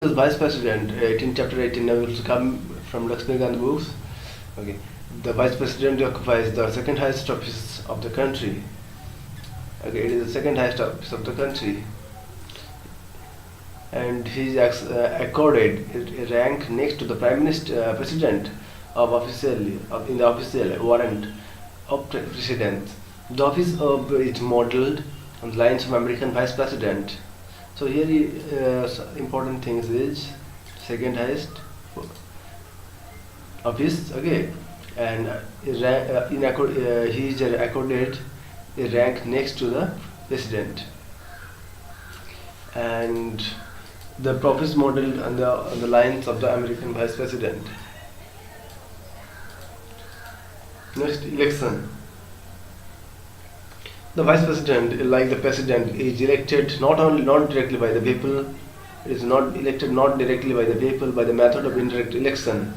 As Vice President, 18 chapter 18 now will come from Laxmicunt books. Okay, the Vice President occupies the second highest office of the country. Okay, it is the second highest office of the country, and he is accorded a rank next to the Prime Minister, President in the official warrant of President. The office of is modeled on the lines of American Vice President. So here important things is second highest office, okay, and he is accorded a rank next to the president, and the office modeled on the lines of the American Vice President. Next, election. The Vice President, like the President, is elected not directly by the people. It is not elected not directly by the people by the method of indirect election.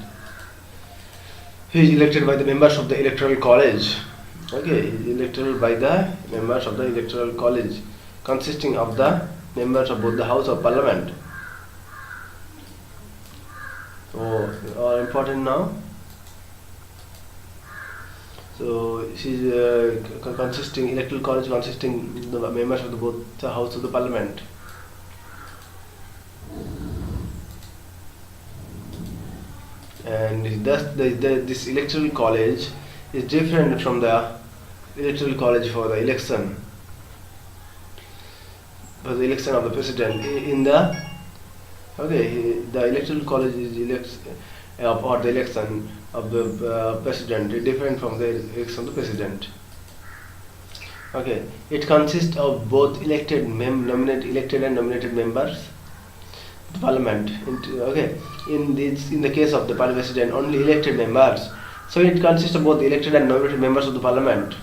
He is elected by the members of the Electoral College. Okay, he is elected by the members of the Electoral College, consisting of the members of both the House of Parliament. So, all important now. So she's electoral college consisting the members of both the House of the Parliament. And thus this electoral college is different from the electoral college for the election. For the election of the president, the electoral college is or the election of the president is different from the election of the president. Okay, it consists of both elected and nominated members of the parliament. In the case of the president, only elected members. So it consists of both elected and nominated members of the parliament.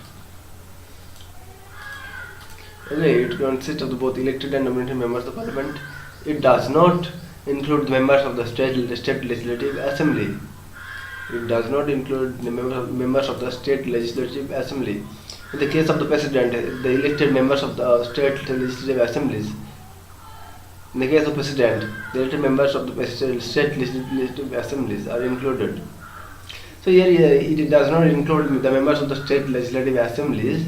Okay, it consists of both elected and nominated members of the parliament. It does not include the members of the state legislative assembly. It does not include the members of the state legislative assembly. In the case of the president, the elected members of the state legislative assemblies. In the case of president, the elected members of the state legislative assemblies are included. So here it does not include the members of the state legislative assemblies.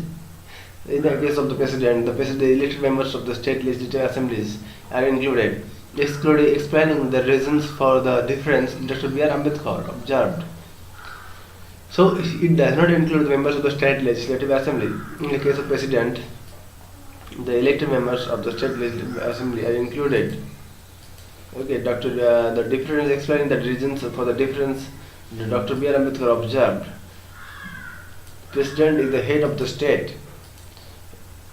In the case of the president, the elected members of the state legislative assemblies are included. Explaining the reasons for the difference, Dr. B.R. Ambedkar observed. So it does not include the members of the state legislative assembly. In the case of president, the elected members of the state legislative assembly are included. Okay, the difference, explaining the reasons for the difference, Dr. B.R. Ambedkar observed. President is the head of the state,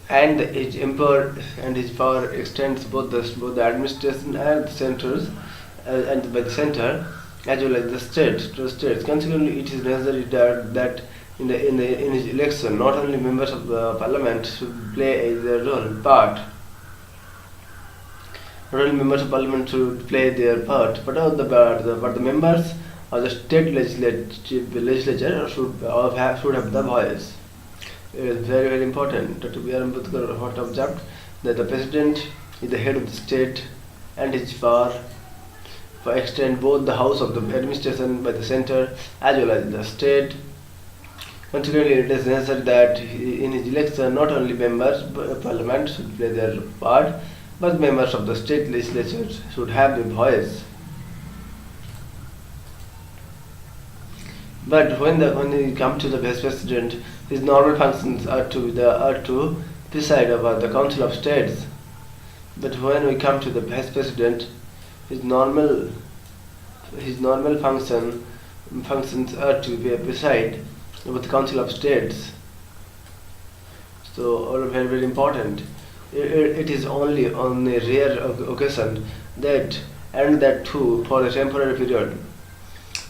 and his power extends both the administration and the centers, and by the center as well as the states. Consequently, it is necessary that in his election, not only members of the parliament should play their part. Not only members of parliament should play their part, but the members of the state legislature should have the voice. It is very, very important. Dr. B.R. Ambedkar observed that the president is the head of the state, and his power extend both the house of the administration by the center as well as the state. Consequently, it is necessary that in his election, not only members of parliament should play their part, but members of the state legislature should have the voice. But when we come to the vice president, his normal functions are to preside over the Council of States. But when we come to the vice president, his normal functions are to preside over the Council of States. So all very, very important. It is only on a rare occasion that too for a temporary period,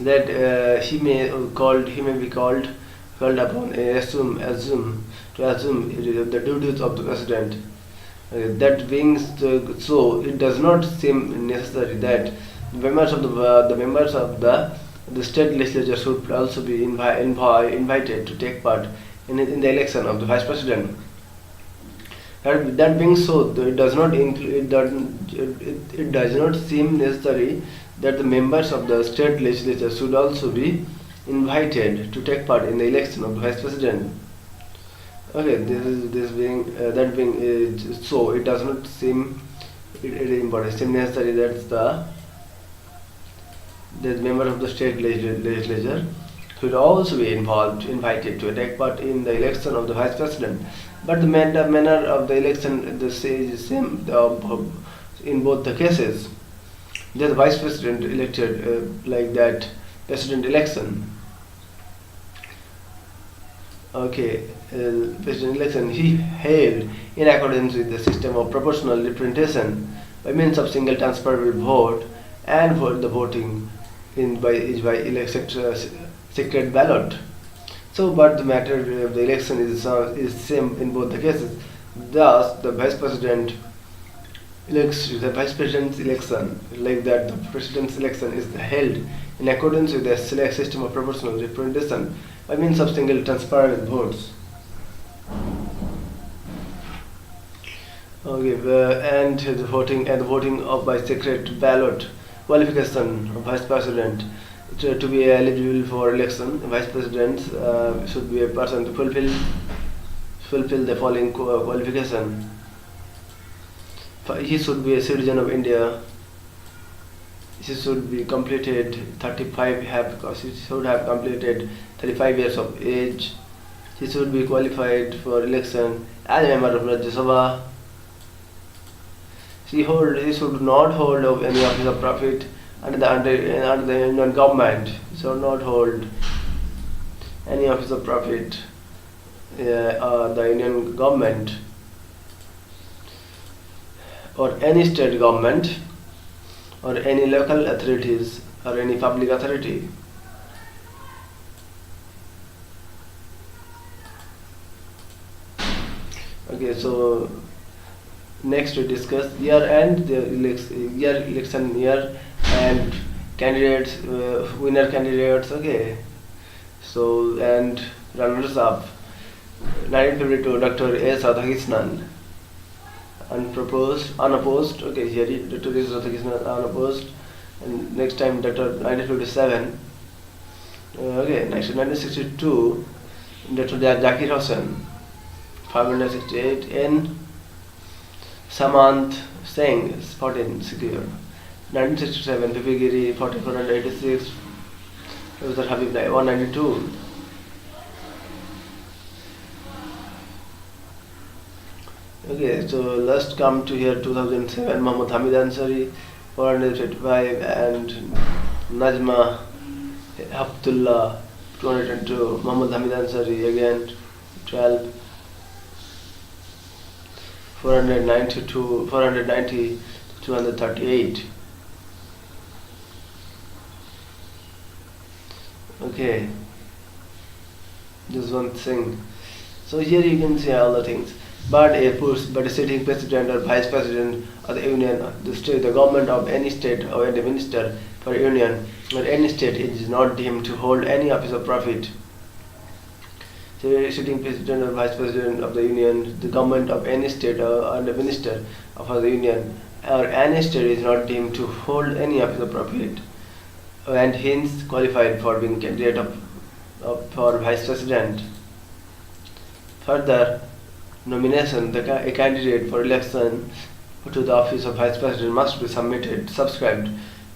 that he may be called upon assume the duties of the president. That being so, it does not seem necessary that members of the state legislature should also be invited to take part in the election of the vice president. That being so, it does not it does not seem necessary that the members of the state legislature should also be invited to take part in the election of the vice president. Okay, this being that being so, it does not seem it is important. Seem necessary that the member of the state legislature should also be invited to take part in the election of the vice president. But the manner of the election is same in both the cases. The vice president elected like that president election. Okay, president election he held in accordance with the system of proportional representation by means of single transferable vote, and for the voting is by secret ballot. So, but the matter of the election is same in both the cases. Thus, the vice president's election, like that, the president's election is held in accordance with the select system of proportional representation by means of single transferable votes. Okay, and the voting of by secret ballot. Qualification of vice president. To be eligible for election, vice president should be a person to fulfill the following qualification. He should be a citizen of India. He should be completed 35 he should have completed 35 years of age. He should be qualified for election as a member of Rajya Sabha. He should not hold of any office of profit under the Indian government. He should not hold any office of profit the Indian government or any state government or any local authorities or any public authority. Okay, so next we discuss year and the election year and candidates, winner candidates. Okay, so and runners up. 1952, Dr. S. Radhakrishnan, unopposed. Okay, here Dr. S. Radhakrishnan unopposed. And next time Dr. 1957. Okay, next 1962, Dr. Zakir Hussain. 568 N. Samant Singh, 14 secure. 1967, Pipigiri, 4486. Professor Habib Rai, 192. Okay, so let's come to here 2007, Muhammad Hamid Ansari, 455, and Najma Abdullah, 202. Muhammad Hamid Ansari again, 12. 490 to 238. Okay, this one thing. So here you can see all the things. But a sitting president or vice president of the union, the government of any state or any minister for union or any state is not deemed to hold any office of profit. The sitting president or vice president of the union, the government of any state or the minister of the union or any state is not deemed to hold any office of profit, and hence qualified for being candidate for vice president. Further, nomination, a candidate for election to the office of vice president must be subscribed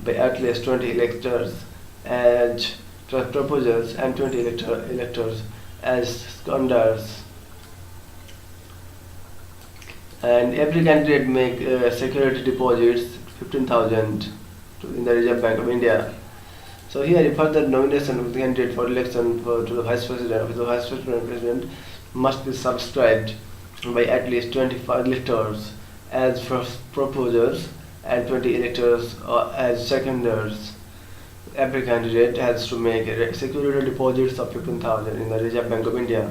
by at least 20 electors as proposals and 20 electors as seconders. And every candidate make security deposits 15,000 in the Reserve Bank of India. So here, further nomination of the candidate for election to the vice president of the vice president must be subscribed by at least 25 electors as proposers and 20 electors as seconders. Every candidate has to make security deposits of 15,000 in the Reserve Bank of India.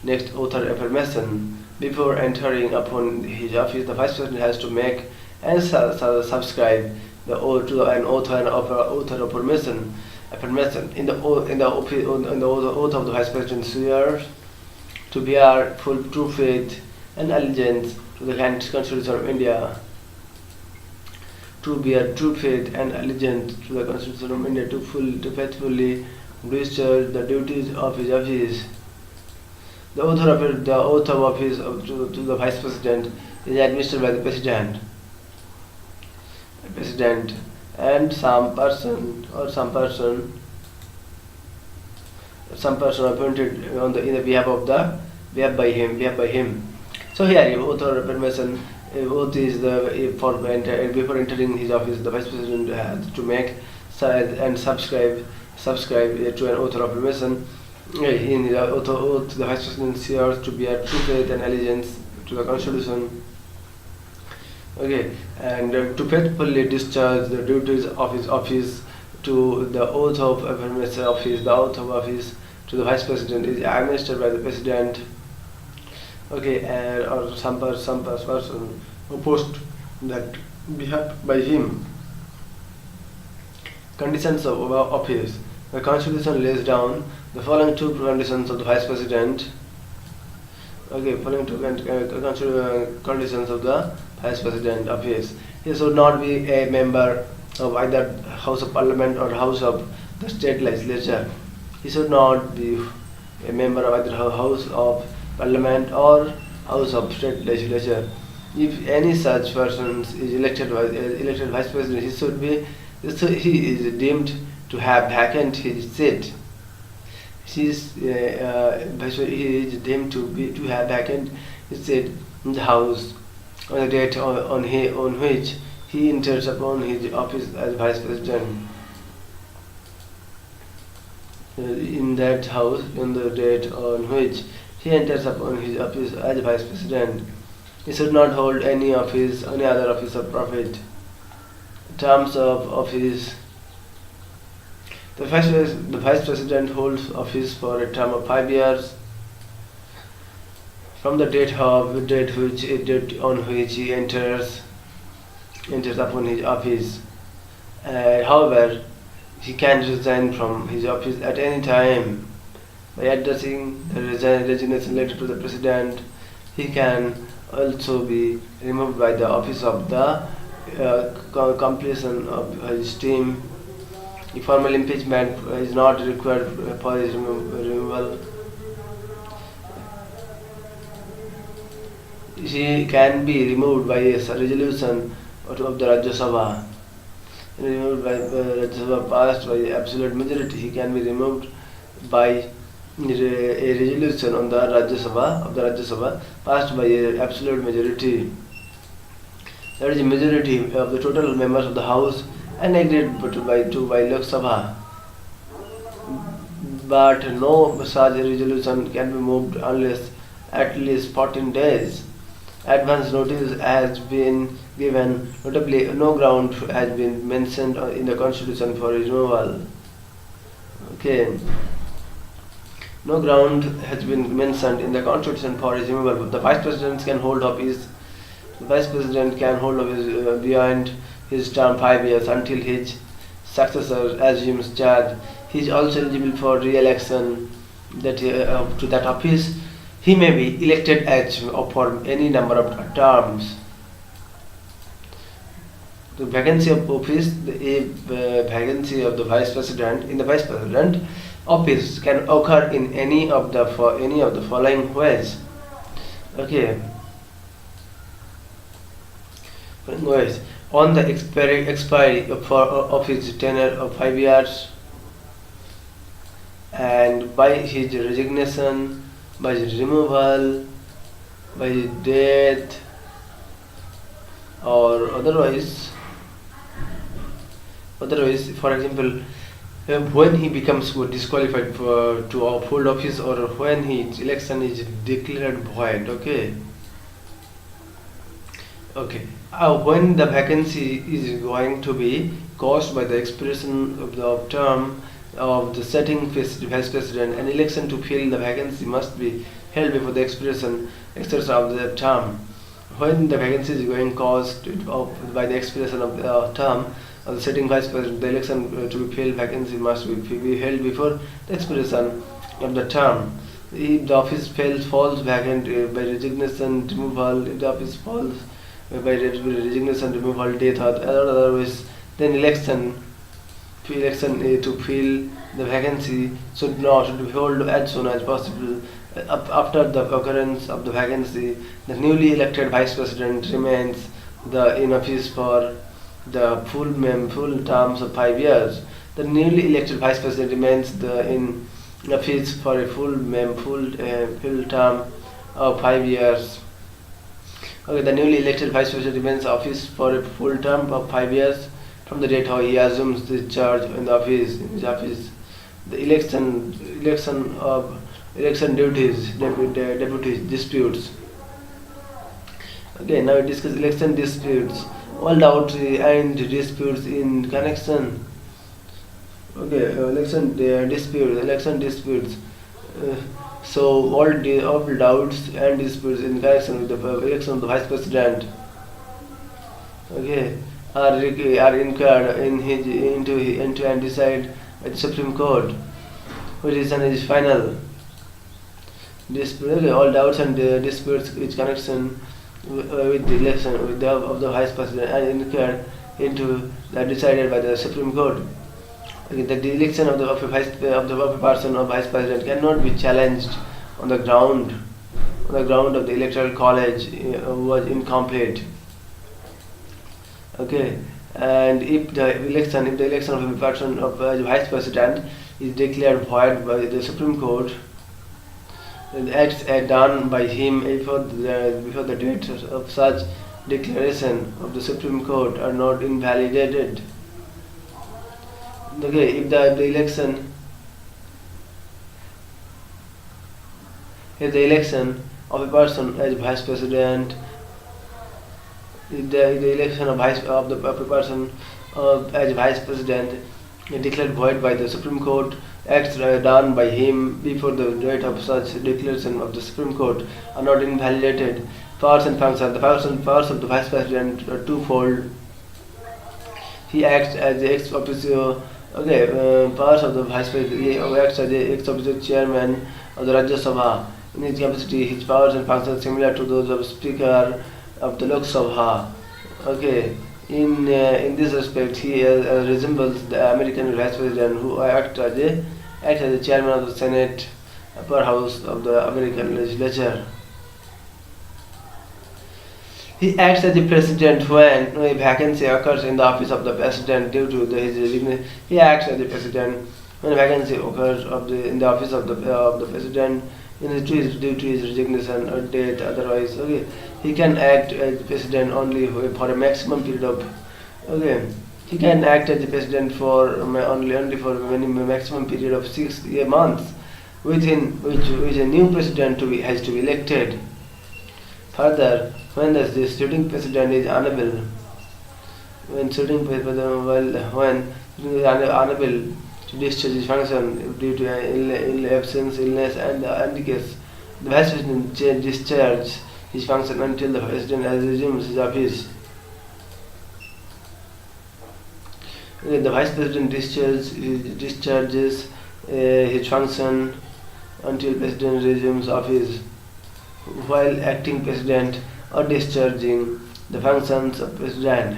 Next, author affirmation. Before entering upon his office, the vice president has to make and subscribe the oath to an author affirmation. In the oath of the vice president swears to bear full true faith and allegiance to the Constitution of India, to bear true faith and allegiance to the Constitution of India, to faithfully discharge the duties of his office. The oath of office to the Vice President is administered by the President, and some person appointed on in the behalf by him. So here, oath or affirmation. Oath is before entering his office, the Vice President has to make and subscribe to an oath or affirmation. In his oath, the Vice President swears to bear true faith and allegiance to the Constitution. Okay, and to faithfully discharge the duties of his office, to the oath of office, the oath of office to the Vice President is administered by the President. Okay, or some person who post that behalf by him. Conditions of office. The Constitution lays down the following two conditions of the Vice President. Okay, following two conditions of the Vice President office. He should not be a member of either House of Parliament or House of the State Legislature. He should not be a member of either House of Parliament or House of State Legislature. If any such person is elected Vice President, he is deemed to have vacant his seat. He is deemed to have vacant his seat in the House on the date on which he enters upon his office as Vice President. In that House, on the date on which he enters upon his office as Vice President, he should not hold any other office of profit. Terms of office. The Vice President holds office for a term of 5 years from the date on which he enters upon his office. However, he can resign from his office at any time by addressing the resignation letter to the President. He can also be removed by the office of the completion of his term. If formal impeachment is not required for his removal, he can be removed by a resolution of the Rajya Sabha. Removed by Rajya Sabha passed by absolute majority. He can be removed by a resolution on the Rajya Sabha passed by an absolute majority. That is the majority of the total members of the House and agreed by Lok Sabha. But no such resolution can be moved unless at least 14 days advance notice has been given. Notably, no ground has been mentioned in the Constitution for removal. Okay. No ground has been mentioned in the Constitution for his removal. The Vice President can hold office. The Vice President can hold office beyond his term 5 years until his successor assumes charge. He is also eligible for re-election to that office. He may be elected for any number of terms. The vacancy of office, vacancy of the Vice President in the Vice President office can occur in any of the following ways. Okay. Ways. On the expiry of his tenure of 5 years, and by his resignation, by his removal, by his death, or otherwise, for example, when he becomes disqualified to hold office, or when his election is declared void. Okay. When the vacancy is going to be caused by the expiration of the term of the sitting Vice President, an election to fill the vacancy must be held before the expiration of the term. When the vacancy is going caused by the expiration of the term of the sitting Vice President, the election to be filled vacancy must be held before the expiration of the term. If the office falls vacant by resignation, removal, if the office falls by resignation, removal, death, or otherwise, then election to fill the vacancy should be held as soon as possible. After the occurrence of the vacancy, the newly elected vice president remains in office for the full terms of 5 years. The newly elected vice president remains in office for a full term of 5 years. Okay, the newly elected vice president remains in office for a full term of 5 years from the date how he assumes the charge in his office. The election duties, deputies, disputes. Okay, now we discuss election disputes. All doubts and disputes in connection. Okay, election disputes. So all doubts and disputes in connection with the election of the vice president. Okay, are incurred into and decided by the Supreme Court, which is final. All doubts and disputes in connection with the election of the vice president are incurred into are decided by the Supreme Court. Okay, that the election of a person or vice president cannot be challenged on the ground of the electoral college was incomplete. Okay, and if the election of a person of vice president is declared void by the Supreme Court, the acts done by him before the date of such declaration of the Supreme Court are not invalidated. Okay, if the election of a person as vice president, if the election of a person as vice president is declared void by the Supreme Court, acts done by him before the date of such declaration of the Supreme Court are not invalidated. Powers and functions. The powers of the vice president are twofold. He acts as the ex officio. Okay, powers of the vice president. He acts as the ex officio chairman of the Rajya Sabha. In his capacity, his powers and functions similar to those of Speaker of the Lok Sabha. Okay, in this respect, he resembles the American vice president who acts as the chairman of the Senate, upper house of the American legislature. He acts as the president when a vacancy occurs in the office of the president due to his resignation. He acts as the president when a vacancy occurs in the office of the president due to his resignation or death. Otherwise, okay, he can act as the president only for a maximum period of. Okay, he can act as the president for only for a maximum period of 6 months, within which a new president has to be elected. Further, when the sitting president is unable, unable to discharge his function due to absence, illness, and handicaps, the vice president discharges his function until the president has resumed his office. The vice president discharges his function until president resumes office, while acting president or discharging the functions of president.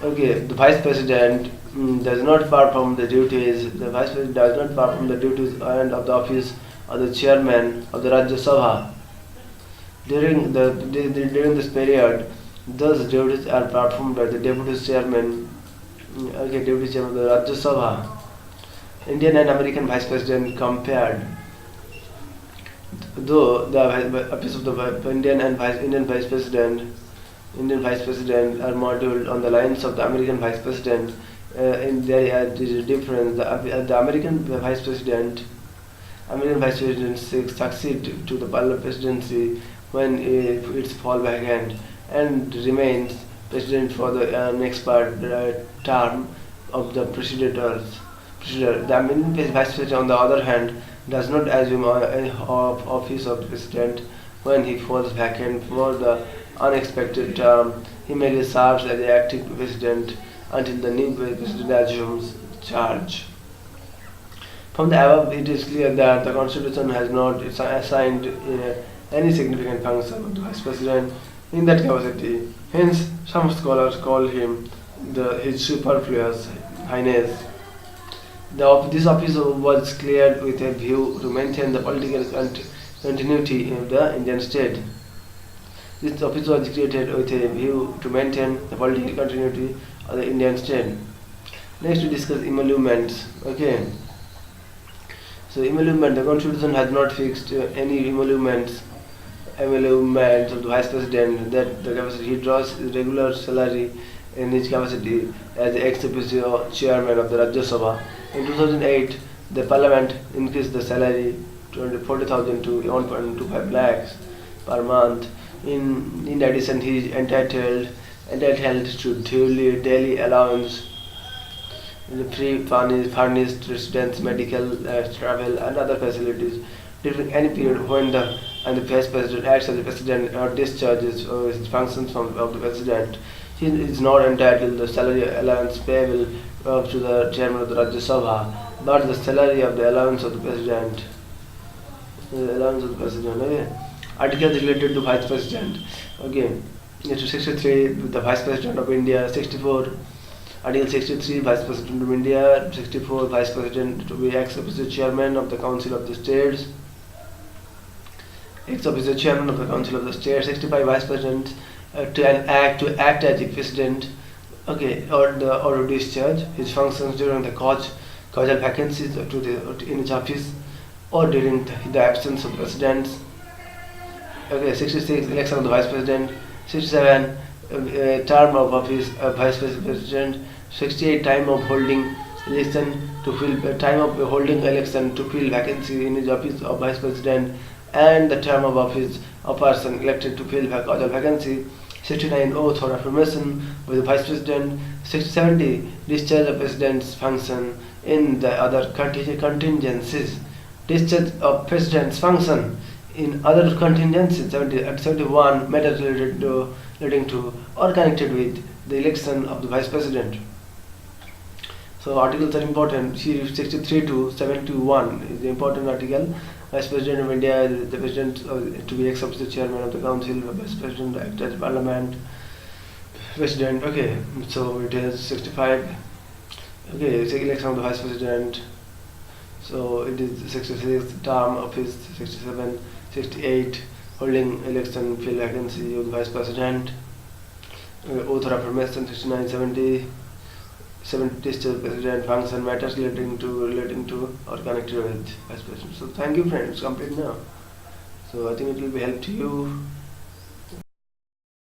Okay, the vice president does not perform the duties. The vice president does not perform the duties of the office of the chairman of the Rajya Sabha. During this period, those duties are performed by the deputy chairman. Okay, deputy chairman of the Rajya Sabha. Indian and American vice president compared. Though the office of the Indian vice president are modeled on the lines of the American vice president, there is a difference. The American vice president succeed to the presidency when it's fall vacant and remains president for the next term of the presiders. The American vice president, on the other hand, does not assume office of president when he falls vacant for the unexpected term. He merely serves as the acting president until the new president assumes charge. From the above, it is clear that the Constitution has not assigned any significant function to Vice President in that capacity. Hence, some scholars call him his superfluous highness. This office was cleared with a view to maintain the political continuity in the Indian state. This office was created with a view to maintain the political continuity of the Indian state. Next, we discuss emoluments. Okay. So emolument, the Constitution has not fixed any emoluments of the Vice President that the capacity he draws his regular salary in his capacity as the ex officio chairman of the Rajya Sabha. In 2008, the Parliament increased the salary to 40,000 to 1.25 lakhs per month. In addition, he is entitled to daily allowance, free furnished residence, medical, travel, and other facilities during any period when the Vice President acts as the President or discharges his functions of the President. He is not entitled to the salary allowance payable to the Chairman of the Rajya Sabha, but the salary of the allowance of the President. Okay. Articles related to Vice President. Okay. 63, the Vice President of India. 64. Article 63, Vice President of India. 64, Vice President to be ex officio Chairman of the Council of the States. Ex officio Chairman of the Council of the States. 65, Vice President to act as the President. Okay, or to discharge his functions during the causal vacancies in his office or during the absence of presidents. Okay, 66, election of the Vice President. 67, term of office of Vice President. 68, time of holding election to fill vacancy in his office of Vice President, and the term of office of person elected to fill causal vacancy. 69, oath or affirmation by the Vice President. 70, discharge of President's function in the other contingencies. Discharge of President's function in other contingencies. 71, matters relating to or connected with the election of the Vice President. So articles are important. 63 to 71 is the important article. Vice President of India, the President to be ex officio Chairman of the Council, Vice President to act as Parliament, President. Okay, so it is 65. Okay, election of the Vice President. So it is 66, term office. 67, 68, holding election, fill vacancy of the Vice President. Oath or affirmation. 69, 70. 70, discharge President function, matters relating to or connected with Vice President. So thank you friends, complete now. So I think it will be help to you.